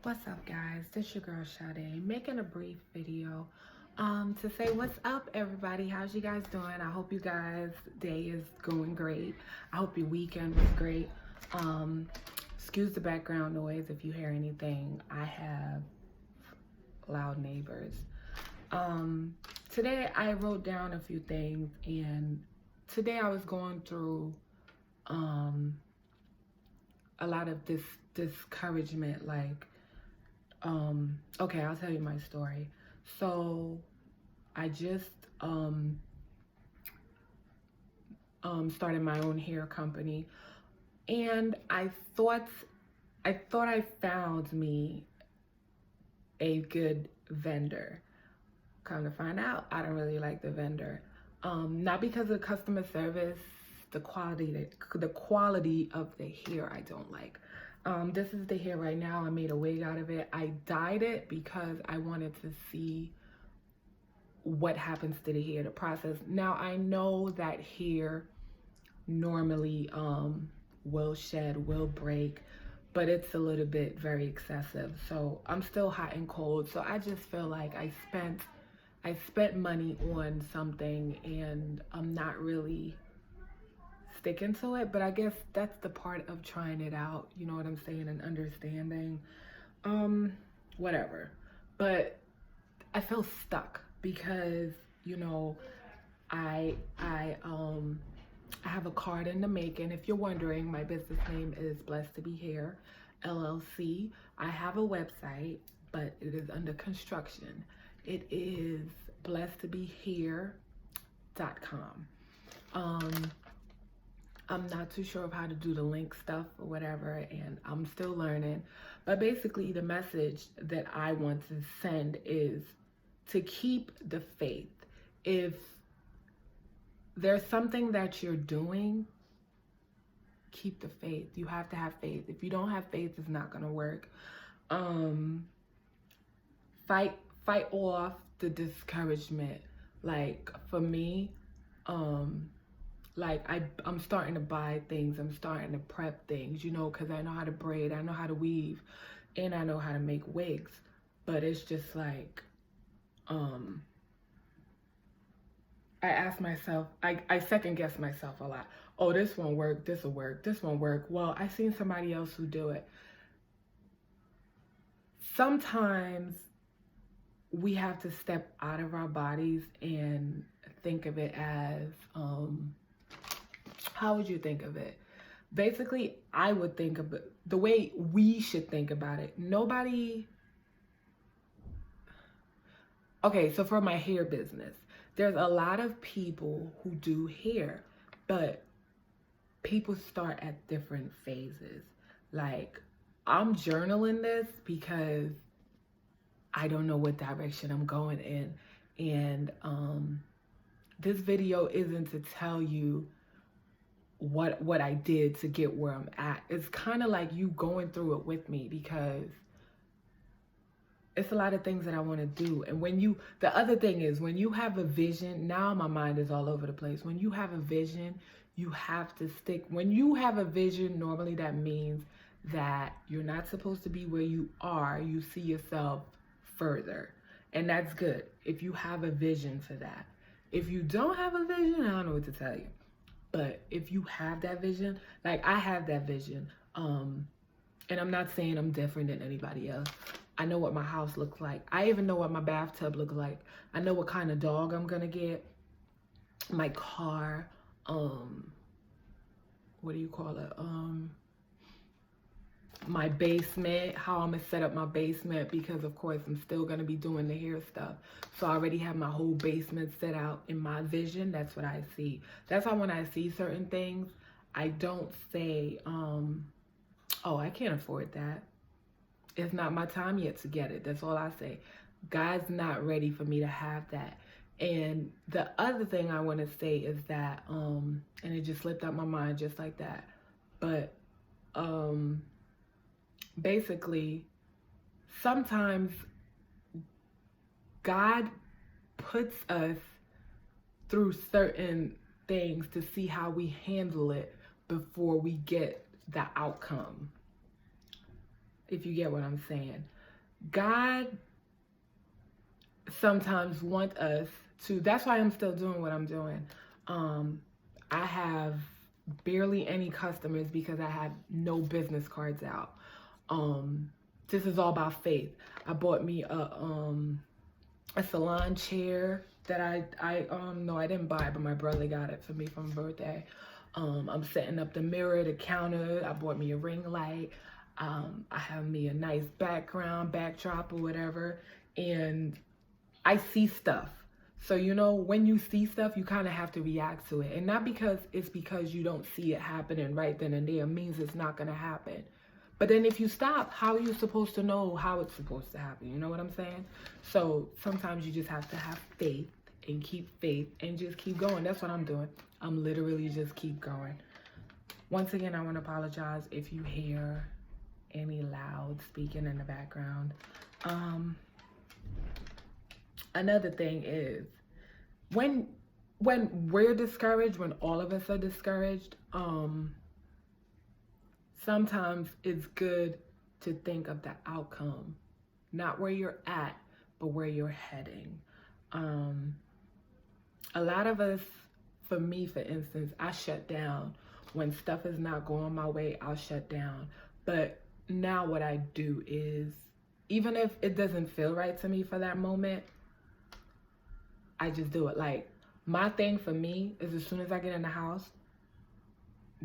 What's up, guys? This your girl Sade making a brief video to say what's up, everybody. How's you guys doing? I hope you guys' day is going great. I hope your weekend was great. Excuse the background noise if you hear anything. I have loud neighbors. Today I wrote down a few things, and today I was going through a lot of discouragement, like okay, I'll tell you my story. So I just started my own hair company, and I thought I found me a good vendor. Come to find out, I don't really like the vendor. Not because of customer service, the quality of the hair I don't like. This is the hair right now. I made a wig out of it. I dyed it because I wanted to see what happens to the hair, the process. Now I know that hair normally will shed, will break, but it's a little bit very excessive. So I'm still hot and cold. So I just feel like I spent money on something and I'm not really sticking to it, but I guess that's the part of trying it out, you know what I'm saying, and understanding. Whatever. But I feel stuck because, you know, I have a card in the making. If you're wondering, my business name is Blessed to Be Here LLC. I have a website, but it is under construction. It is blessedtobehere.com. I'm not too sure of how to do the link stuff or whatever, and I'm still learning. But basically, the message that I want to send is to keep the faith. If there's something that you're doing, keep the faith. You have to have faith. If you don't have faith, it's not gonna work. Fight off the discouragement. Like for me, like I'm starting to buy things. I'm starting to prep things, you know, because I know how to braid, I know how to weave, and I know how to make wigs. But it's just like, I ask myself, I second guess myself a lot. Oh, this won't work, this will work, this won't work. Well, I seen somebody else who do it. Sometimes we have to step out of our bodies and think of it as, how would you think of it? Basically, I would think of it the way we should think about it. Okay, so for my hair business, there's a lot of people who do hair, but people start at different phases. Like, I'm journaling this because I don't know what direction I'm going in. And this video isn't to tell you what I did to get where I'm at. It's kind of like you going through it with me, because it's a lot of things that I want to do. And the other thing is, when you have a vision, now my mind is all over the place. When you have a vision, you have to stick. When you have a vision, normally that means that you're not supposed to be where you are. You see yourself further. And that's good if you have a vision for that. If you don't have a vision, I don't know what to tell you. But if you have that vision, like I have that vision, and I'm not saying I'm different than anybody else. I know what my house looks like. I even know what my bathtub looks like. I know what kind of dog I'm gonna get. My car, what do you call it? My basement, how I'm gonna set up my basement, because of course I'm still gonna be doing the hair stuff. So I already have my whole basement set out in my vision. That's what I see. That's why when I see certain things, I don't say, oh, I can't afford that. It's not my time yet to get it. That's all I say. God's not ready for me to have that. And the other thing I want to say is that, and it just slipped out my mind just like that. But basically, sometimes God puts us through certain things to see how we handle it before we get the outcome. if you get what I'm saying. God sometimes want us to, that's why I'm still doing what I'm doing. I have barely any customers because I have no business cards out. This is all about faith. I bought me a salon chair that I no, I didn't buy it, but my brother got it for me for my birthday. I'm setting up the mirror, the counter. I bought me a ring light. I have me a nice backdrop or whatever, and I see stuff. So, you know, when you see stuff, you kind of have to react to it. And not because it's because you don't see it happening right then and there means it's not going to happen. But then if you stop, how are you supposed to know how it's supposed to happen? You know what I'm saying? So sometimes you just have to have faith and keep faith and just keep going. That's what I'm doing. I'm literally just keep going. Once again, I want to apologize if you hear any loud speaking in the background. Another thing is when we're discouraged, when all of us are discouraged, sometimes it's good to think of the outcome, not where you're at, but where you're heading. A lot of us, for me, for instance, I shut down. When stuff is not going my way, I'll shut down. But now what I do is, even if it doesn't feel right to me for that moment, I just do it. Like, my thing for me is as soon as I get in the house,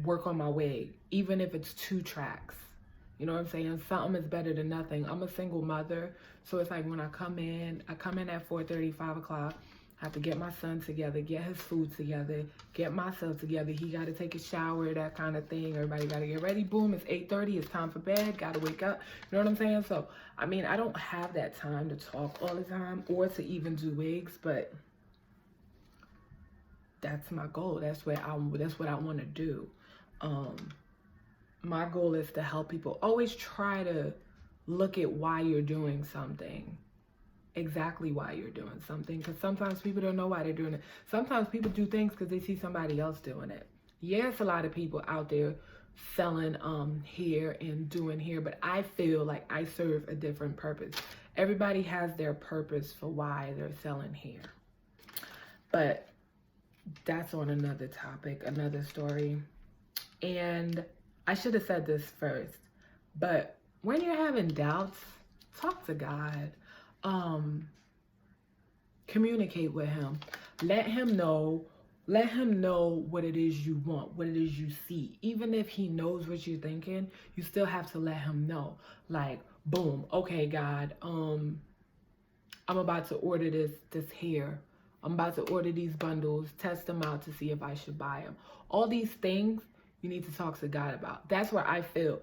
work on my wig, even if it's 2 tracks. You know what I'm saying? Something is better than nothing. I'm a single mother, so it's like when I come in at 4:30, 5 o'clock. I have to get my son together, get his food together, get myself together. He got to take a shower, that kind of thing. Everybody got to get ready. Boom, it's 8:30. It's time for bed. Got to wake up. You know what I'm saying? So, I mean, I don't have that time to talk all the time or to even do wigs, but that's my goal. That's what I want to do. My goal is to help people. Always try to look at why you're doing something. Exactly why you're doing something, because sometimes people don't know why they're doing it. Sometimes people do things because they see somebody else doing it. Yes, a lot of people out there selling hair and doing hair, but I feel like I serve a different purpose. Everybody has their purpose for why they're selling hair. But that's on another topic, another story. And I should have said this first, but when you're having doubts, talk to God. Communicate with him. Let him know what it is you want, what it is you see. Even if he knows what you're thinking, you still have to let him know. Like, boom, okay, God, I'm about to order this hair. I'm about to order these bundles, test them out to see if I should buy them. All these things you need to talk to God about. That's where I feel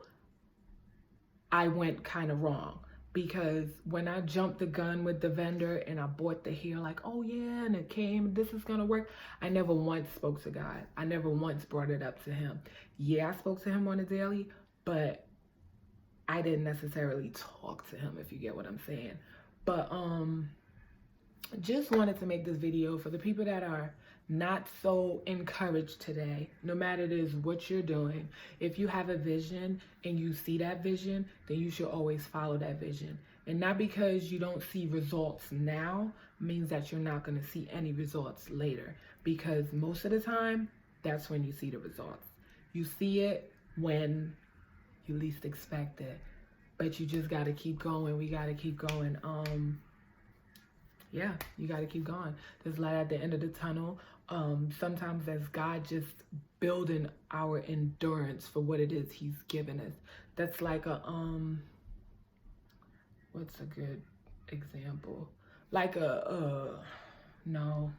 I went kind of wrong. Because when I jumped the gun with the vendor and I bought the hair, like, oh yeah, and it came, this is gonna work, I never once spoke to God. I never once brought it up to him. Yeah, I spoke to him on a daily, but I didn't necessarily talk to him, if you get what I'm saying. But just wanted to make this video for the people that are not so encouraged today. No matter it is what you're doing, if you have a vision and you see that vision, then you should always follow that vision. And not because you don't see results now means that you're not going to see any results later, because most of the time that's when you see the results. You see it when you least expect it, but you just got to keep going. We got to keep going. Yeah, you got to keep going. There's light at the end of the tunnel. Sometimes that's God just building our endurance for what it is he's given us. That's like a, what's a good example? Like no,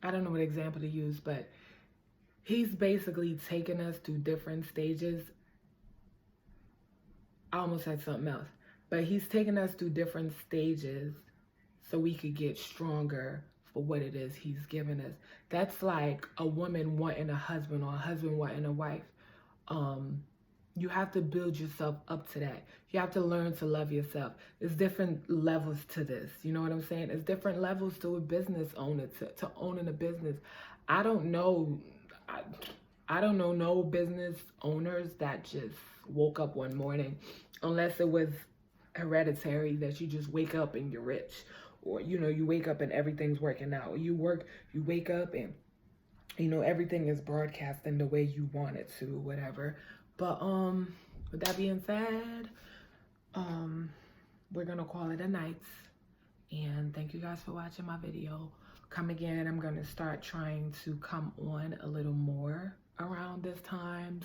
I don't know what example to use, but he's basically taken us through different stages. I almost said something else. But he's taken us through different stages so we could get stronger for what it is he's given us. That's like a woman wanting a husband or a husband wanting a wife. You have to build yourself up to that. You have to learn to love yourself. There's different levels to this. You know what I'm saying? There's different levels to a business owner, to owning a business. I don't know no business owners that just woke up one morning, unless it was hereditary that you just wake up and you're rich, or you know, you wake up and everything's working out. You wake up and you know everything is broadcasting the way you want it to, whatever. But with that being said, we're gonna call it a night, and thank you guys for watching my video. Come again, I'm gonna start trying to come on a little more around this time,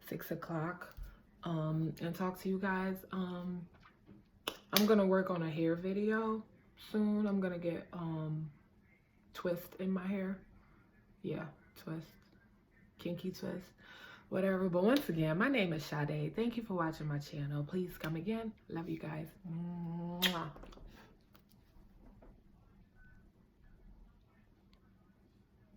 6 o'clock, and talk to you guys. I'm gonna work on a hair video soon. I'm gonna get twist in my hair. Yeah, twist, kinky twist, whatever. But once again, my name is Sade. Thank you for watching my channel. Please come again. Love you guys. Mwah.